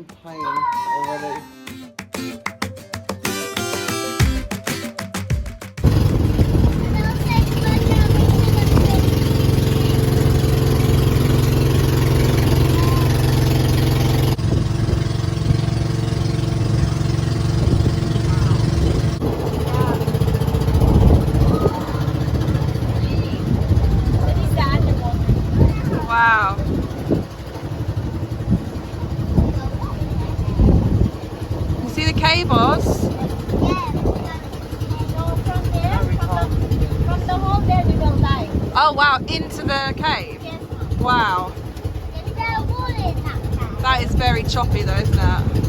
in pain already. Wow. You see the cave, Oz? Yes. So from there, from the hole there, we will dive. Oh wow, into the cave? Yes. Wow. That is very choppy though, isn't it?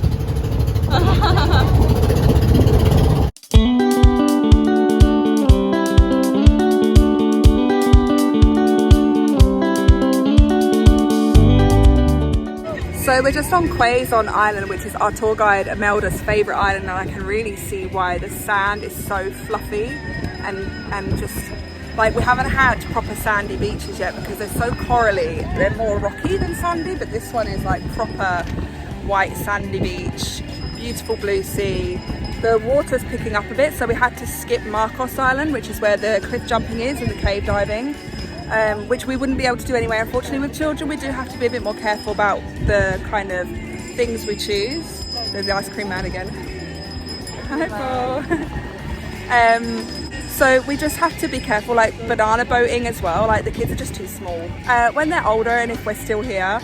So we're just on Quezon Island, which is our tour guide Imelda's favourite island, and I can really see why. The sand is so fluffy and just like, we haven't had proper sandy beaches yet because they're so corally. They're more rocky than sandy, but this one is like proper white sandy beach, beautiful blue sea. The water's picking up a bit, so we had to skip Marcos Island, which is where the cliff jumping is and the cave diving. Which we wouldn't be able to do anyway. Unfortunately, with children, we do have to be a bit more careful about the kind of things we choose. There's the ice cream man again. Hi, Paul. So we just have to be careful, like banana boating as well. Like, the kids are just too small. When they're older, and if we're still here,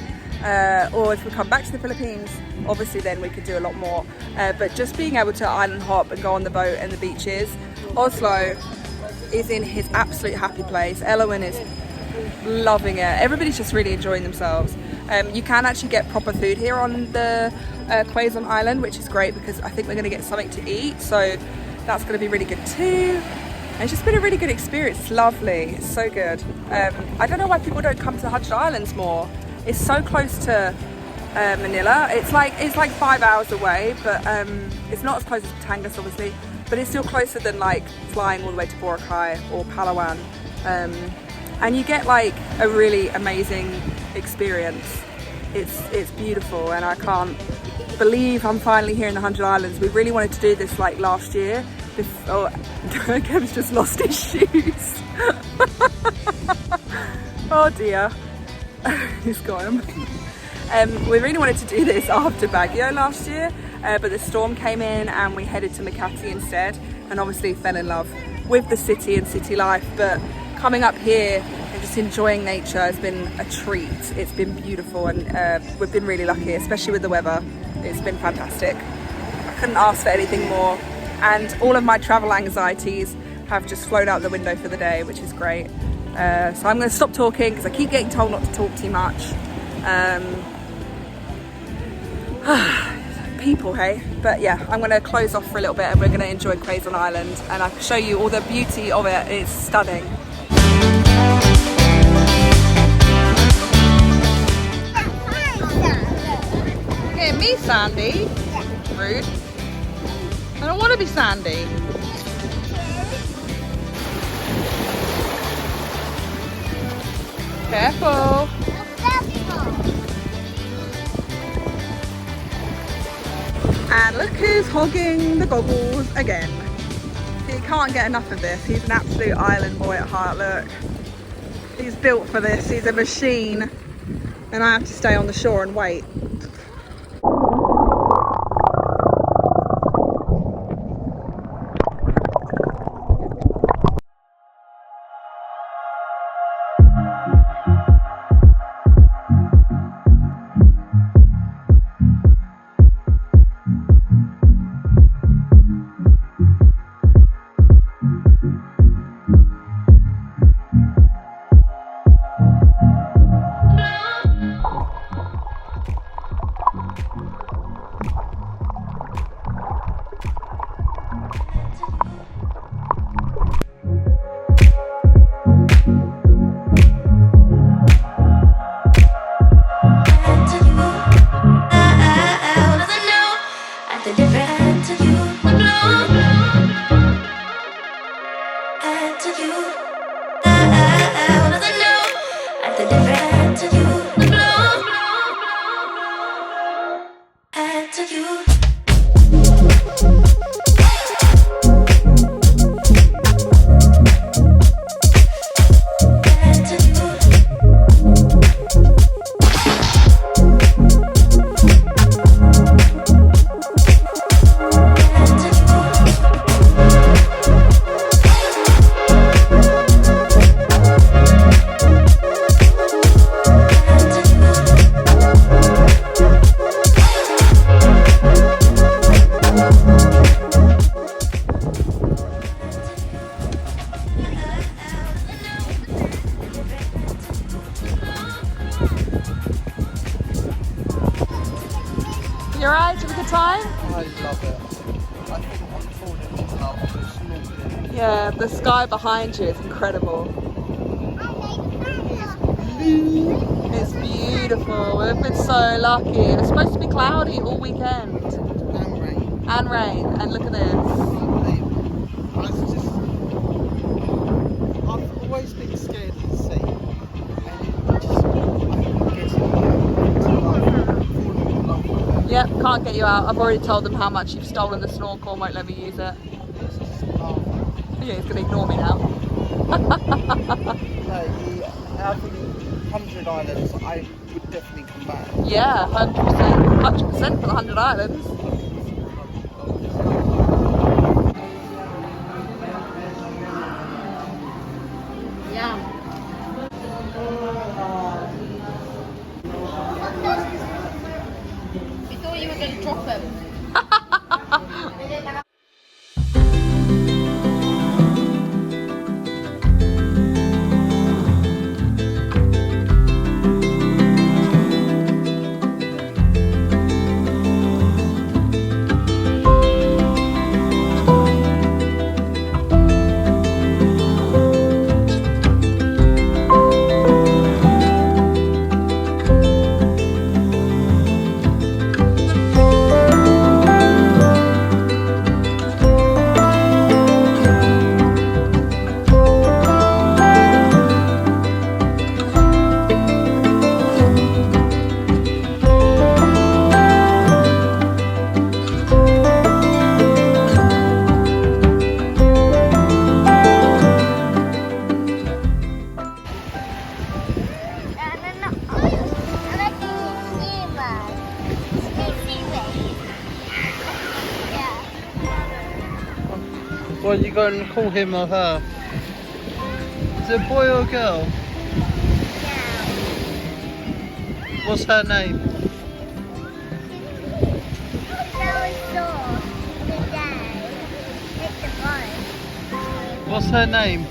or if we come back to the Philippines, obviously then we could do a lot more. But just being able to island hop and go on the boat and the beaches. Oslo is in his absolute happy place. Elowen is loving it. Everybody's just really enjoying themselves. You can actually get proper food here on the Quezon Island, which is great because I think we're going to get something to eat, so that's going to be really good too. And it's just been a really good experience. It's lovely. It's so good. I don't know why people don't come to the 100 Islands more. It's so close to Manila. It's like 5 hours away, but it's not as close as Batangas, obviously. But it's still closer than like flying all the way to Boracay or Palawan. And you get like a really amazing experience. It's beautiful, and I can't believe I'm finally here in the 100 Islands. We really wanted to do this like last year. Oh, Kev's just lost his shoes. Oh dear. He's got him. We really wanted to do this after Baguio last year. But the storm came in and we headed to Makati instead, and obviously fell in love with the city and city life. But coming up here and just enjoying nature has been a treat. It's been beautiful, and we've been really lucky, especially with the weather. It's been fantastic. I couldn't ask for anything more, and all of my travel anxieties have just flown out the window for the day, which is great. So I'm going to stop talking because I keep getting told not to talk too much. People, hey? But yeah, I'm going to close off for a little bit and we're going to enjoy Quezon Island, and I can show you all the beauty of it. It's stunning. Okay, me Sandy? Rude. I don't want to be Sandy. Careful. And look who's hogging the goggles again. He can't get enough of this. He's an absolute island boy at heart, look. He's built for this, he's a machine. And I have to stay on the shore and wait. You alright? Have a good time? I love it. I think I'm falling in love with snorkeling. Yeah, the sky behind you is incredible. It's beautiful. We've been so lucky. It's supposed to be cloudy all weekend. And rain. And rain. And look at this. I've always been scared of the sea. And it just, falling in love with it. Yep, can't get you out. I've already told them how much you've stolen the snorkel and won't let me use it. It's just, oh. Yeah, he's going to ignore me now. No, out of the 100 islands, I would definitely come back. Yeah, 100%. 100% for the 100 islands. Yeah. We thought you were going to drop him. What are you going to call him or her? Is it a boy or a girl? What's her name? What's her name?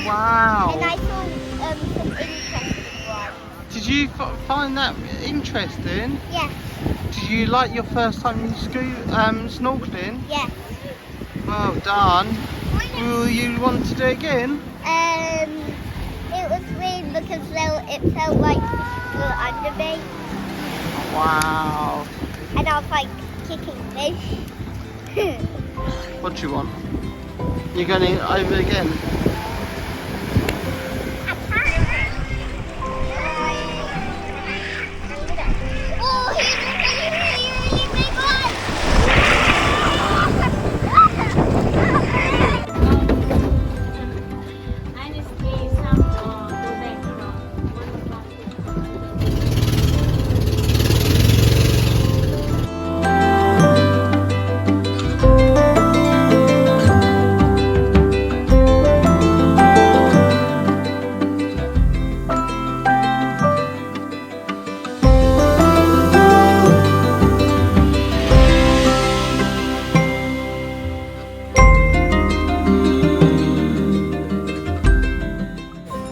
Wow. And I saw some interesting ones. Did you find that interesting? Yes. Did you like your first time snorkeling? Yes. Well done. Will you want to do it again? It was weird because it felt like fish were under me. Wow. And I was like kicking fish. What do you want? You're going over again? Oh, here's a really big one!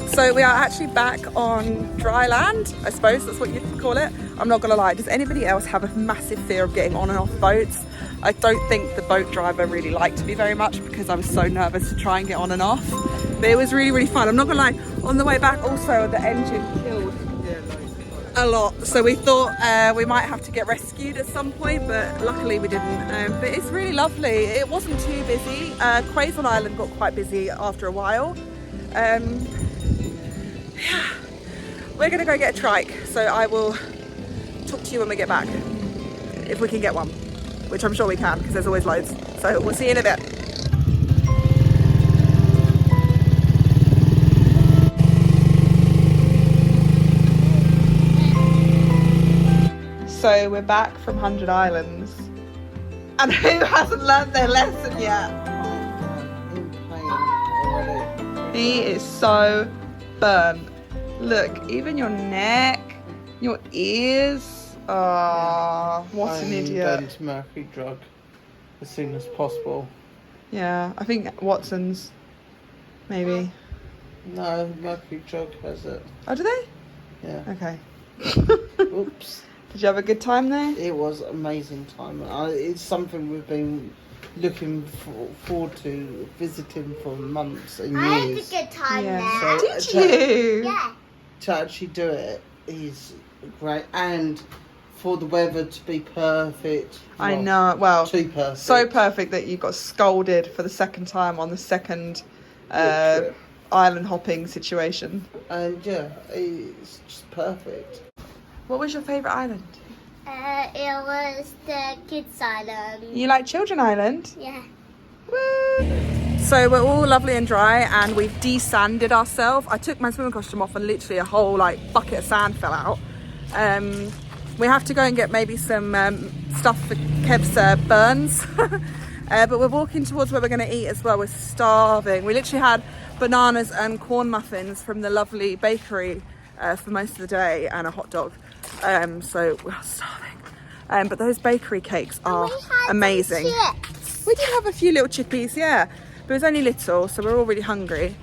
So we are actually back on dry land, I suppose that's what you'd call it. I'm not gonna lie, does anybody else have a massive fear of getting on and off boats? I don't think the boat driver really liked me very much because I'm so nervous to try and get on and off. But it was really, really fun. I'm not gonna lie, on the way back also the engine killed a lot. So we thought we might have to get rescued at some point, but luckily we didn't. But it's really lovely. It wasn't too busy. Quezon Island got quite busy after a while. Yeah. We're gonna go get a trike. So I will talk to you when we get back. If we can get one, which I'm sure we can because there's always loads. So we'll see you in a bit. So we're back from 100 Islands. And who hasn't learned their lesson yet? In pain already. He is so burnt. Look, even your neck, your ears. Oh, what an idiot. I'm going to mercury drug as soon as possible. Yeah, I think Watson's, maybe. No, mercury drug has it. Oh, do they? Yeah. Okay. Oops. Did you have a good time there? It was amazing time. It's something we've been looking forward to visiting for months and years. I had a good time there. Did you? Yeah. To actually do it is great, and for the weather to be perfect. I know. Well, too perfect. So perfect that you got scolded for the second time on the second island hopping situation. And yeah, it's just perfect. What was your favourite island? It was the kids' island. You like Children Island? Yeah. Woo! So we're all lovely and dry and we've desanded ourselves. I took my swimming costume off and literally a whole like bucket of sand fell out. We have to go and get maybe some stuff for Kev's burns. But we're walking towards where we're going to eat as well. We're starving. We literally had bananas and corn muffins from the lovely bakery for most of the day and a hot dog. So we're starving. But those bakery cakes are amazing. We did have a few little chippies, yeah. But it was only little, so we're all really hungry.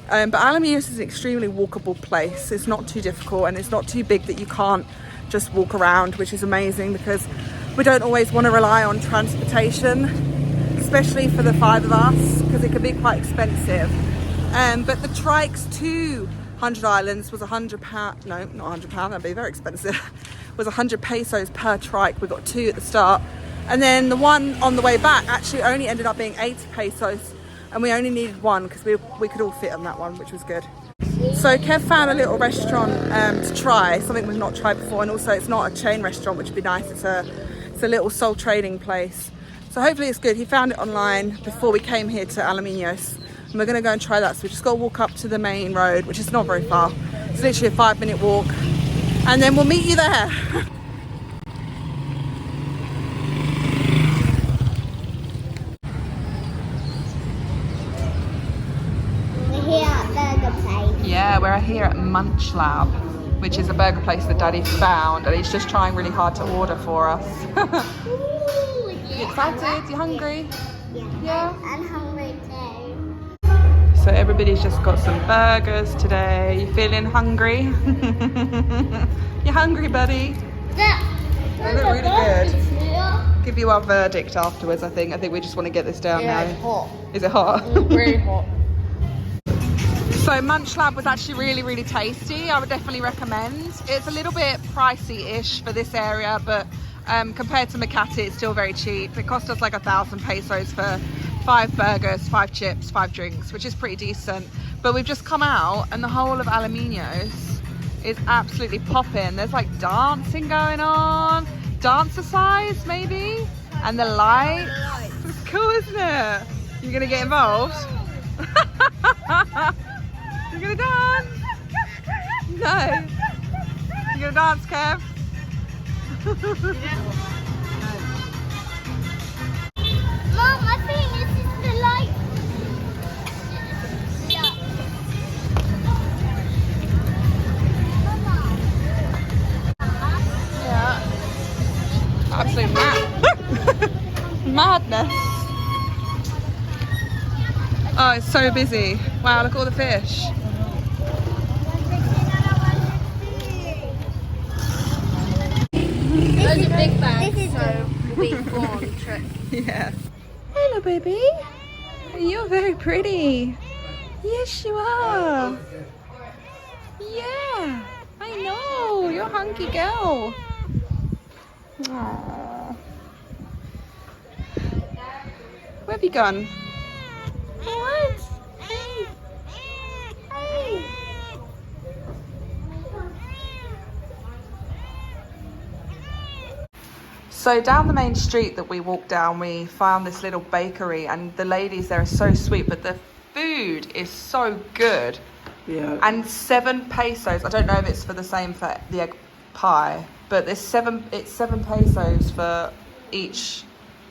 But Alaminos is an extremely walkable place. It's not too difficult and it's not too big that you can't just walk around, which is amazing because we don't always want to rely on transportation, especially for the 5 of us, because it can be quite expensive. But the trikes to 100 Islands was £100, no, not £100, that'd be very expensive, was 100 pesos per trike. We got 2 at the start. And then the one on the way back actually only ended up being 80 pesos. And we only needed 1 because we could all fit on that one, which was good. So Kev found a little restaurant to try, something we've not tried before. And also it's not a chain restaurant, which would be nice. It's a little soul trading place. So hopefully it's good. He found it online before we came here to Alaminos. And we're going to go and try that. So we just got to walk up to the main road, which is not very far. It's literally a 5-minute walk. And then we'll meet you there. Yeah, we're here at Munch Lab, which is a burger place that Daddy found, and he's just trying really hard to order for us. Ooh, yeah. You excited? You hungry? Yeah. I'm hungry too. So everybody's just got some burgers today. You feeling hungry? You hungry, buddy? Yeah. They look really good. Give you our verdict afterwards, I think. I think we just want to get this down now. It's hot. Is it hot? Very hot. So Munch Lab was actually really, really tasty. I would definitely recommend. It's a little bit pricey-ish for this area, but compared to Makati, it's still very cheap. It cost us like 1,000 pesos for 5 burgers, 5 chips, 5 drinks, which is pretty decent. But we've just come out and the whole of Alaminos is absolutely popping. There's like dancing going on, dancer-size maybe, and the lights. It's cool, isn't it? You're gonna get involved? You're gonna dance? No. You're gonna dance, Kev? Mom, I think this is the light. Yeah. Absolute madness. Oh, it's so busy. Wow, look at all the fish. Those are big bags, so we'll be full on trip. Yeah. Hello, baby. You're very pretty. Yes, you are. Yeah, I know. You're a hunky girl. Aww. Where have you gone? What? Hey. Hey. So down the main street that we walked down, we found this little bakery, and the ladies there are so sweet, but the food is so good. Yeah. And 7 pesos. I don't know if it's for the same for the egg pie, but it's 7 pesos for each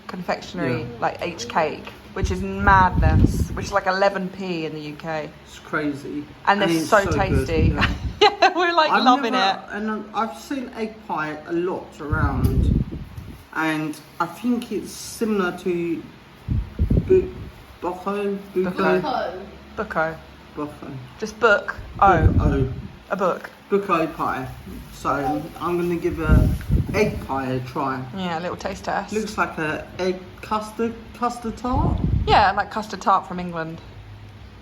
confectionery, like each cake, which is madness, which is like 11p in the UK. It's crazy. And they're it's so tasty. Good, yeah. Yeah, we're like loving it. And I've seen egg pie a lot around, and I think it's similar to Bucco. Just book. A book. Bucco pie. So I'm going to give a egg pie a try. Yeah, a little taste test. Looks like a egg custard tart. Yeah, like custard tart from England.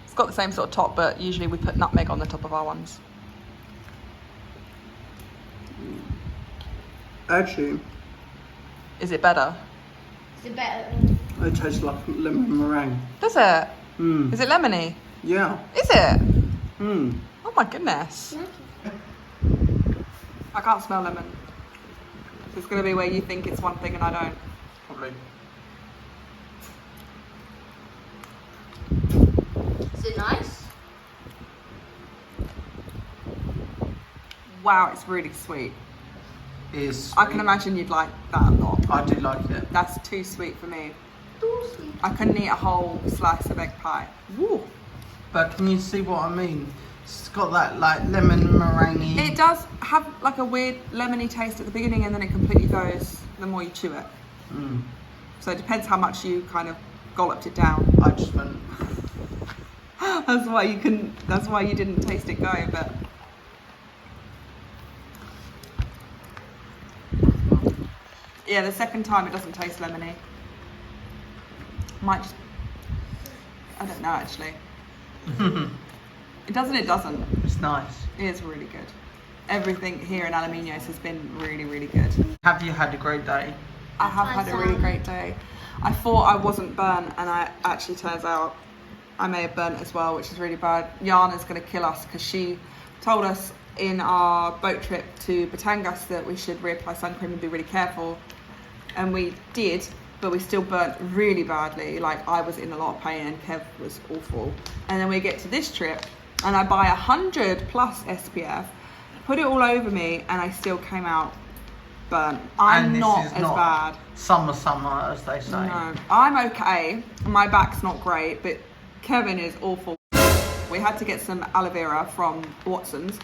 It's got the same sort of top, but usually we put nutmeg on the top of our ones. Actually, is it better? Is it better? It tastes like lemon meringue. Does it? Mm. Is it lemony? Yeah. Is it? Mm. Oh my goodness. I can't smell lemon. It's going to be where you think it's one thing and I don't. Probably. Is it nice? Wow, it's really sweet. It is sweet. I can imagine you'd like that a lot. I do like it. That's too sweet for me. Too sweet. I couldn't eat a whole slice of egg pie. Woo. But can you see what I mean? It's got that like lemon meringue. It does have like a weird lemony taste at the beginning, and then it completely goes the more you chew it. Mm. So it depends how much you kind of golloped it down. I just went. That's why you couldn't. That's why you didn't taste it go. But yeah, the second time it doesn't taste lemony. Might just. I don't know actually. It doesn't. It doesn't. It's nice. It is really good. Everything here in Alaminos has been really, really good. Have you had a great day? I have had a really great day. I thought I wasn't burnt, and I actually turns out I may have burnt as well, which is really bad. Yana's going to kill us because she told us in our boat trip to Batangas that we should reapply sun cream and be really careful, and we did, but we still burnt really badly. Like I was in a lot of pain and Kev was awful. And then we get to this trip and I buy 100 plus SPF, put it all over me, and I still came out burnt. I'm not as bad. Summer, as they say. No, I'm okay. My back's not great, but Kevin is awful. We had to get some aloe vera from Watson's,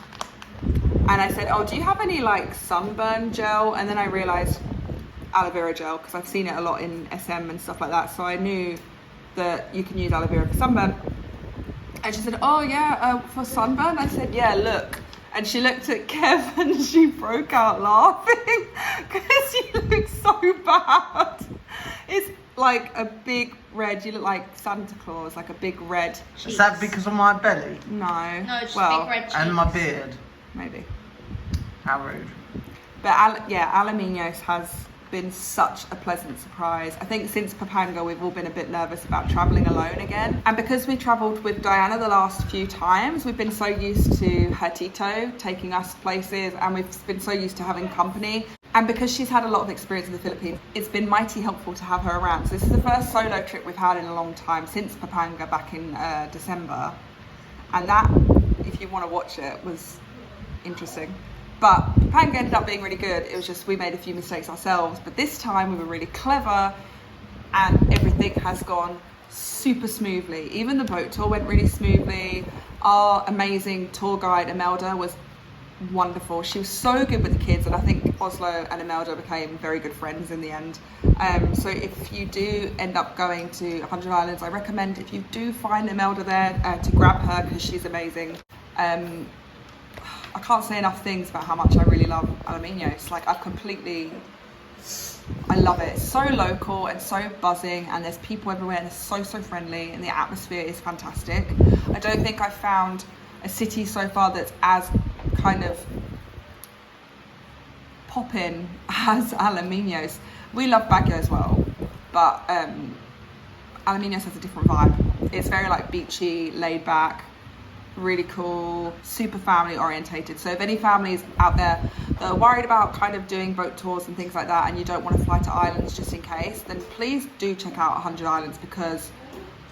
and I said, "Oh, do you have any like sunburn gel?" And then I realised aloe vera gel, because I've seen it a lot in SM and stuff like that. So I knew that you can use aloe vera for sunburn. And she said, "Oh yeah, for sunburn?" I said, "Yeah, look." And she looked at Kev and she broke out laughing because you look so bad. It's like a big red, you look like Santa Claus, like a big red. Is that because of my belly? No. No, it's well, big red cheeks. And my beard? Maybe. How rude. But yeah, Alaminos has been such a pleasant surprise. I think since Pampanga we've all been a bit nervous about travelling alone again, and because we travelled with Diana the last few times, we've been so used to her Tito taking us places, and we've been so used to having company, and because she's had a lot of experience in the Philippines, it's been mighty helpful to have her around. So this is the first solo trip we've had in a long time since Pampanga back in December, and that, if you want to watch it, was interesting. But Pampanga ended up being really good. It was just we made a few mistakes ourselves, but this time we were really clever and everything has gone super smoothly. Even the boat tour went really smoothly. Our amazing tour guide Imelda was wonderful. She was so good with the kids, and I think Oslo and Imelda became very good friends in the end. So if you do end up going to 100 Islands, I recommend, if you do find Imelda there, to grab her because she's amazing. I can't say enough things about how much I really love Alaminos. Like I've completely I love it. It's so local and so buzzing, and there's people everywhere, and it's so friendly, and the atmosphere is fantastic. I don't think I've found a city so far that's as kind of poppin' as Alaminos. We love Baguio as well, but Alaminos has a different vibe. It's very like beachy, laid back, really cool, super family orientated. So if any families out there that are worried about kind of doing boat tours and things like that, and you don't want to fly to islands just in case, then please do check out 100 Islands, because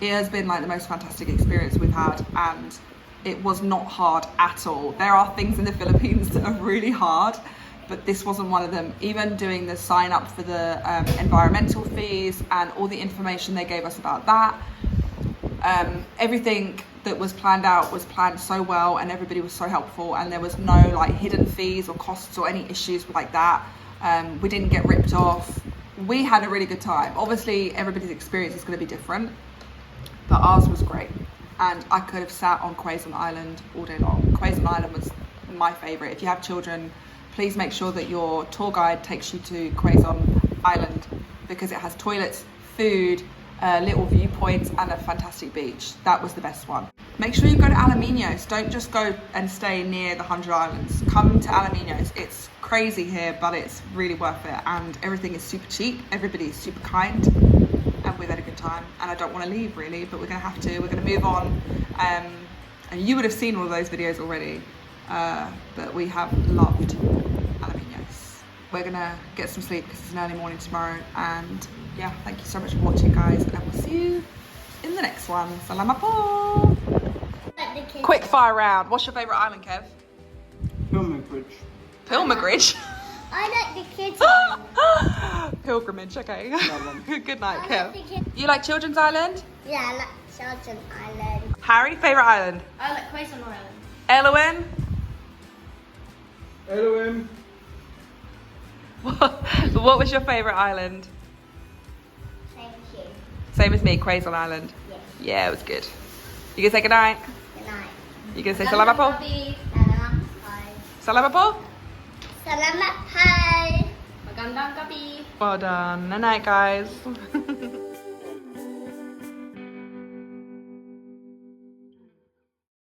it has been like the most fantastic experience we've had, and it was not hard at all. There are things in the Philippines that are really hard, but this wasn't one of them. Even doing the sign up for the environmental fees and all the information they gave us about that, everything that was planned out was planned so well, and everybody was so helpful, and there was no like hidden fees or costs or any issues like that. We didn't get ripped off. We had a really good time. Obviously everybody's experience is going to be different, but ours was great, and I could have sat on Quezon Island all day long. Quezon Island was my favorite. If you have children, please make sure that your tour guide takes you to Quezon Island, because it has toilets, food, little viewpoints, and a fantastic beach. That was the best one. Make sure you go to Alaminos. Don't just go and stay near the 100 Islands. Come to Alaminos. It's crazy here, but it's really worth it, and everything is super cheap. Everybody is super kind, and we've had a good time, and I don't want to leave really, but we're gonna have to. We're gonna move on, and you would have seen all of those videos already, but we have loved Alaminos. We're gonna get some sleep because it's an early morning tomorrow, and yeah, thank you so much for watching, guys, and we'll see you in the next one. Salamat po! Quick fire round. What's your favourite island, Kev? Pilgrimage. Pilgrimage? I like the kids one. Pilgrimage, okay. Good night, I Kev. like the kids. You like Children's Island? Yeah, I like Shelton Island. Harry, favourite island? I like Quezon Island. Elowen? Elohim. What was your favourite island? Thank you. Same as me, Quezon Island. Yes. Yeah, it was good. You gonna say good night? Good night. You gonna say salamat po? Salamat pie. Salamat po? Salamat pie. Magandang gabi. Well done. Good night, guys.